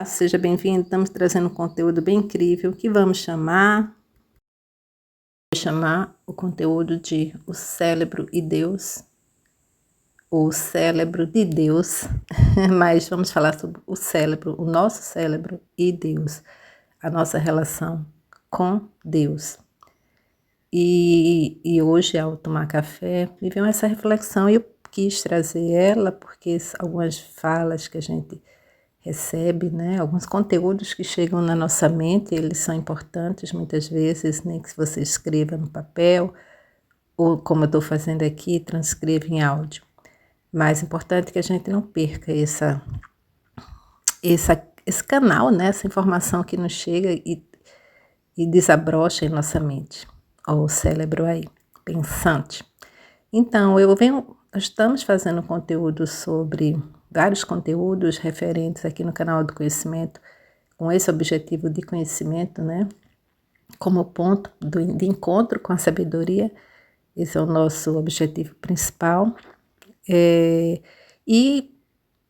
Seja bem-vindo, estamos trazendo um conteúdo bem incrível que vamos chamar o conteúdo de O Cérebro e Deus, ou Cérebro de Deus, mas vamos falar sobre o cérebro, o nosso cérebro e Deus, a nossa relação com Deus. E hoje, ao tomar café, me veio essa reflexão e eu quis trazer ela porque algumas falas que a gente recebe, né? Alguns conteúdos que chegam na nossa mente, eles são importantes muitas vezes, nem que você escreva no papel, ou como eu estou fazendo aqui, transcreva em áudio. Mas é importante que a gente não perca esse canal, né? Essa informação que nos chega e desabrocha em nossa mente, ou o cérebro aí, pensante. Então, nós estamos fazendo conteúdo sobre vários conteúdos referentes aqui no canal do conhecimento, com esse objetivo de conhecimento, né? Como ponto de encontro com a sabedoria, esse é o nosso objetivo principal. E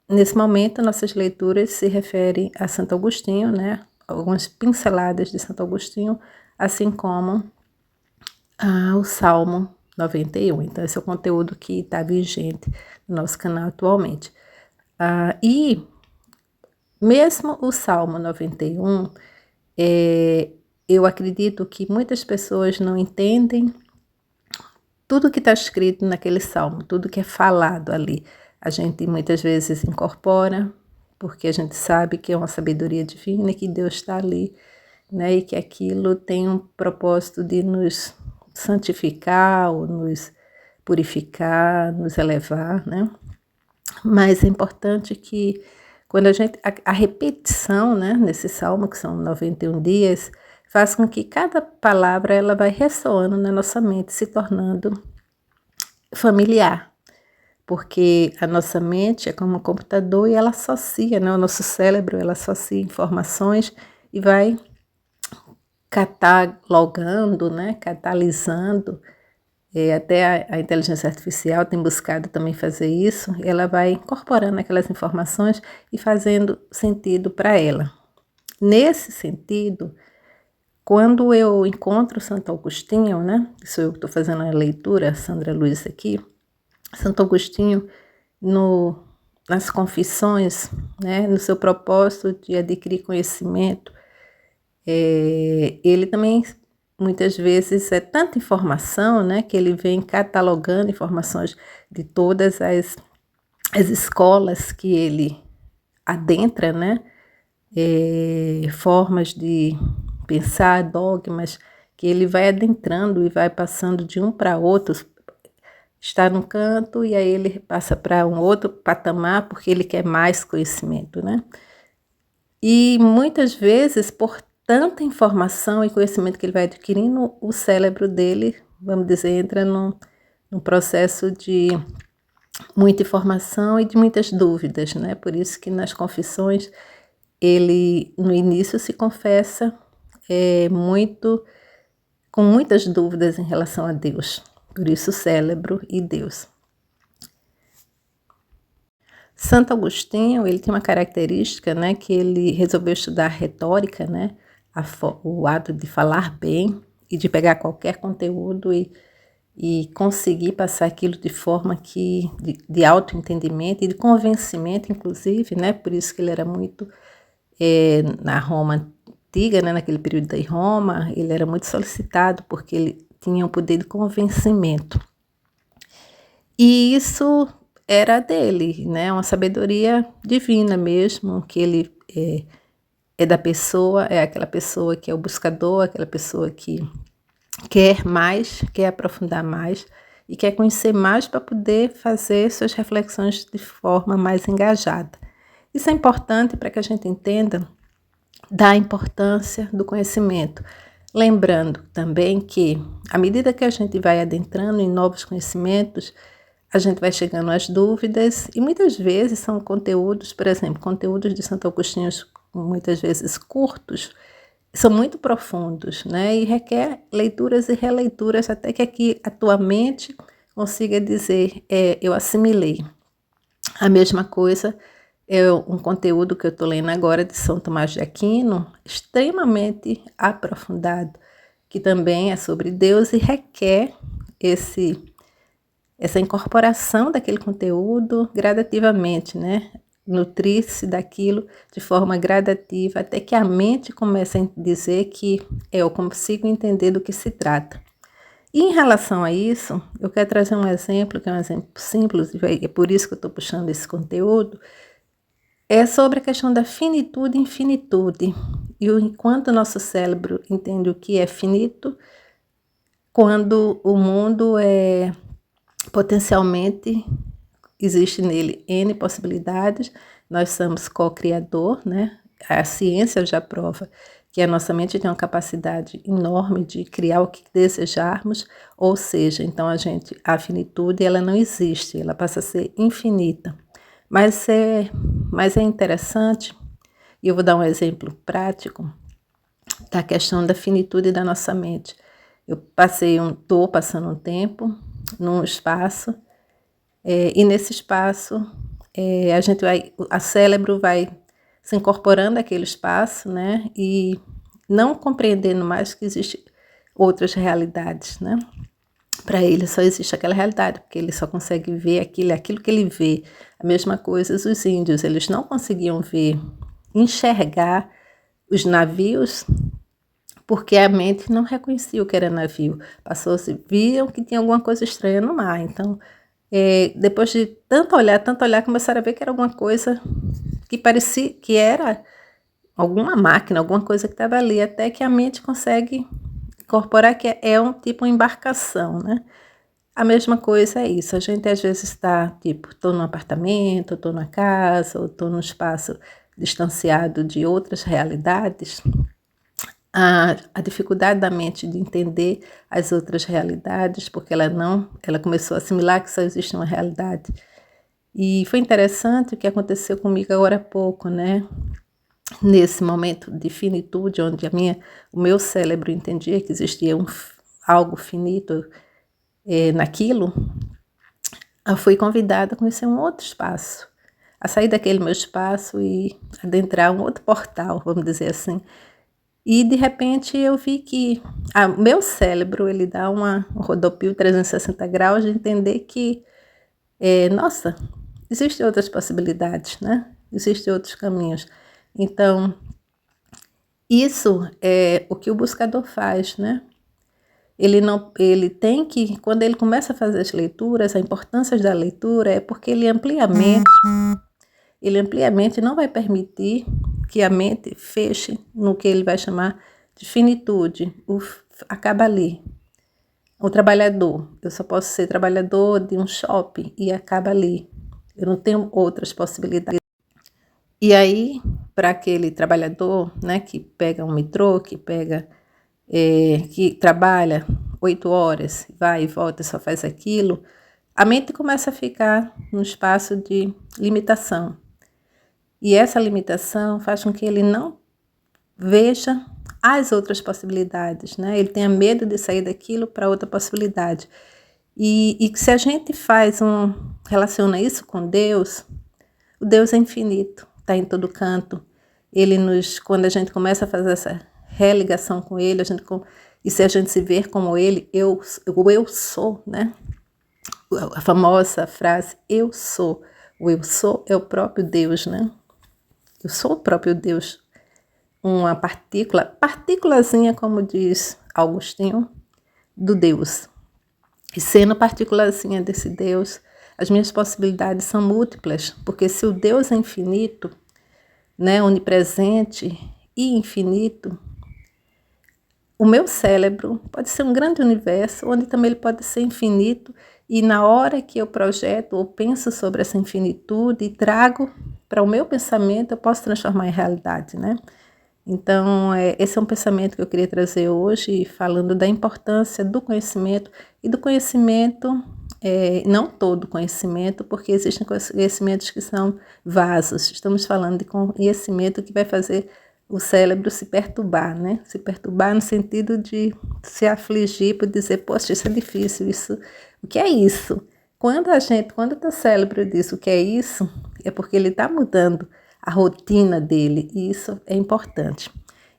nesse momento, nossas leituras se referem a Santo Agostinho, né? Algumas pinceladas de Santo Agostinho, assim como o Salmo 91. Então, esse é o conteúdo que está vigente no nosso canal atualmente. E mesmo o Salmo 91, eu acredito que muitas pessoas não entendem tudo que está escrito naquele salmo, tudo que é falado ali. A gente muitas vezes incorpora, porque a gente sabe que é uma sabedoria divina e que Deus está ali, né? E que aquilo tem um propósito de nos santificar, ou nos purificar, nos elevar, né? Mas é importante que quando a repetição, né, nesse salmo, que são 91 dias, faz com que cada palavra ela vai ressoando na nossa mente, se tornando familiar. Porque a nossa mente é como um computador e ela associa, né, o nosso cérebro, ela associa informações e vai catalogando, né, catalisando. Até a inteligência artificial tem buscado também fazer isso, ela vai incorporando aquelas informações e fazendo sentido para ela. Nesse sentido, quando eu encontro Santo Agostinho, né, sou eu que estou fazendo a leitura, Sandra Luiz aqui, Santo Agostinho, nas Confissões, né, no seu propósito de adquirir conhecimento, ele também muitas vezes é tanta informação, né, que ele vem catalogando informações de todas as escolas que ele adentra, né, formas de pensar, dogmas, que ele vai adentrando e vai passando de um para outro, está num canto e aí ele passa para um outro patamar porque ele quer mais conhecimento, né? E muitas vezes, por tanta informação e conhecimento que ele vai adquirindo, o cérebro dele, vamos dizer, entra num processo de muita informação e de muitas dúvidas, né? Por isso que nas confissões ele, no início, se confessa com muitas dúvidas em relação a Deus. Por isso, cérebro e Deus. Santo Agostinho, ele tem uma característica, né, que ele resolveu estudar retórica, né, o ato de falar bem e de pegar qualquer conteúdo e conseguir passar aquilo de forma de autoentendimento e de convencimento, inclusive, né, por isso que ele era muito, na Roma antiga, né, naquele período da Roma, ele era muito solicitado porque ele tinha um poder de convencimento. E isso era dele, né? Uma sabedoria divina mesmo, que ele é da pessoa, é aquela pessoa que é o buscador, aquela pessoa que quer mais, quer aprofundar mais e quer conhecer mais para poder fazer suas reflexões de forma mais engajada. Isso é importante para que a gente entenda da importância do conhecimento. Lembrando também que, à medida que a gente vai adentrando em novos conhecimentos, a gente vai chegando às dúvidas e muitas vezes são conteúdos, por exemplo, conteúdos de Santo Agostinho muitas vezes curtos, são muito profundos, né? E requer leituras e releituras até que aqui a tua mente consiga dizer, eu assimilei. A mesma coisa é um conteúdo que eu estou lendo agora de São Tomás de Aquino, extremamente aprofundado, que também é sobre Deus e requer essa incorporação daquele conteúdo gradativamente, né? Nutrir-se daquilo de forma gradativa, até que a mente comece a dizer que eu consigo entender do que se trata. E em relação a isso, eu quero trazer um exemplo, que é um exemplo simples, e é por isso que eu estou puxando esse conteúdo, é sobre a questão da finitude e infinitude. E enquanto o nosso cérebro entende o que é finito, quando o mundo é potencialmente, existe nele N possibilidades, nós somos co-criador, né? A ciência já prova que a nossa mente tem uma capacidade enorme de criar o que desejarmos, ou seja, então a finitude ela não existe, ela passa a ser infinita. Mas é interessante, e eu vou dar um exemplo prático da questão da finitude da nossa mente. Eu estou passando um tempo num espaço, e nesse espaço a cérebro vai se incorporando àquele espaço, né? E não compreendendo mais que existem outras realidades, né? Para ele só existe aquela realidade, porque ele só consegue ver aquilo que ele vê. A mesma coisa os índios, eles não conseguiam enxergar os navios, porque a mente não reconhecia o que era navio. Viam que tinha alguma coisa estranha no mar. Então, depois de tanto olhar, começaram a ver que era alguma coisa que parecia que era alguma máquina, alguma coisa que estava ali, até que a mente consegue incorporar que é um tipo de embarcação, né? A mesma coisa é isso, a gente às vezes está, estou num apartamento, estou numa casa, ou estou num espaço distanciado de outras realidades. A dificuldade da mente de entender as outras realidades, porque ela começou a assimilar que só existe uma realidade. E foi interessante o que aconteceu comigo agora há pouco, né? Nesse momento de finitude, onde o meu cérebro entendia que existia algo finito naquilo, eu fui convidada a conhecer um outro espaço, a sair daquele meu espaço e adentrar um outro portal, vamos dizer assim. E de repente eu vi que o meu cérebro ele dá um rodopio 360 graus de entender que, nossa, existem outras possibilidades, né? Existem outros caminhos. Então, isso é o que o buscador faz, né? Ele tem que, quando ele começa a fazer as leituras, a importância da leitura é porque ele amplia a mente. Ele amplia a mente e não vai permitir que a mente feche no que ele vai chamar de finitude. Acaba ali. O trabalhador, eu só posso ser trabalhador de um shopping e acaba ali. Eu não tenho outras possibilidades. E aí, para aquele trabalhador, né, que pega um metrô, que trabalha 8 horas, vai e volta, só faz aquilo, a mente começa a ficar num espaço de limitação. E essa limitação faz com que ele não veja as outras possibilidades, né? Ele tenha medo de sair daquilo para outra possibilidade. E se a gente relaciona isso com Deus, o Deus é infinito, está em todo canto. Quando a gente começa a fazer essa religação com Ele, e se a gente se ver como Ele, eu sou, né? A famosa frase, eu sou. O eu sou é o próprio Deus, né? Eu sou o próprio Deus. Uma partículazinha, como diz Agostinho, do Deus. E sendo partículazinha desse Deus, as minhas possibilidades são múltiplas, porque se o Deus é infinito, né, onipresente e infinito, o meu cérebro pode ser um grande universo, onde também ele pode ser infinito, e na hora que eu projeto ou penso sobre essa infinitude e trago para o meu pensamento, eu posso transformar em realidade, né? Então, esse é um pensamento que eu queria trazer hoje, falando da importância do conhecimento, e do conhecimento, não todo conhecimento, porque existem conhecimentos que são vasos. Estamos falando de conhecimento que vai fazer o cérebro se perturbar, né? Se perturbar no sentido de se afligir, por dizer, poxa, isso é difícil, o que é isso? Quando o teu cérebro diz o que é isso, é porque ele está mudando a rotina dele, e isso é importante.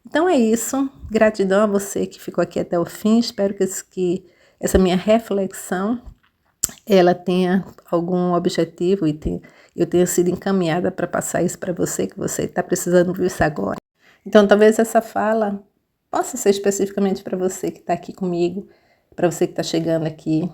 Então é isso, gratidão a você que ficou aqui até o fim, espero que essa minha reflexão, ela tenha algum objetivo e eu tenha sido encaminhada para passar isso para você, que você está precisando ver isso agora. Então talvez essa fala possa ser especificamente para você que está aqui comigo, para você que está chegando aqui,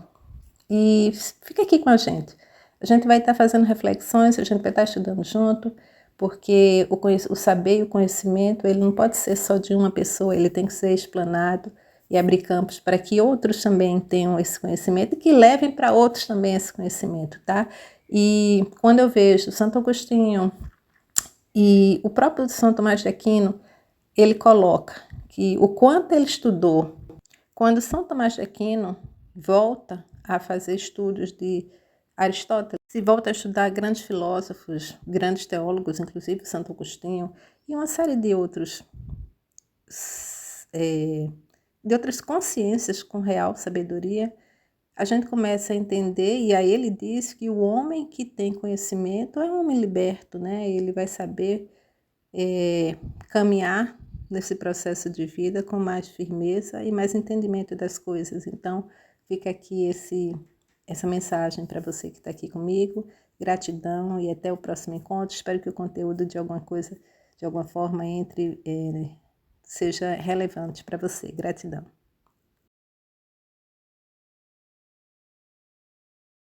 e fica aqui com a gente. A gente vai estar fazendo reflexões, a gente vai estar estudando junto, porque o saber e o conhecimento, ele não pode ser só de uma pessoa, ele tem que ser explanado e abrir campos para que outros também tenham esse conhecimento e que levem para outros também esse conhecimento, tá? E quando eu vejo Santo Agostinho e o próprio São Tomás de Aquino, ele coloca que o quanto ele estudou. Quando São Tomás de Aquino volta a fazer estudos de Aristóteles, se volta a estudar grandes filósofos, grandes teólogos, inclusive Santo Agostinho, e uma série de outras consciências com real sabedoria, a gente começa a entender, e aí ele diz que o homem que tem conhecimento é um homem liberto, né? Ele vai saber caminhar nesse processo de vida com mais firmeza e mais entendimento das coisas. Então, fica aqui essa mensagem para você que está aqui comigo. Gratidão e até o próximo encontro. Espero que o conteúdo de alguma forma seja relevante para você. Gratidão.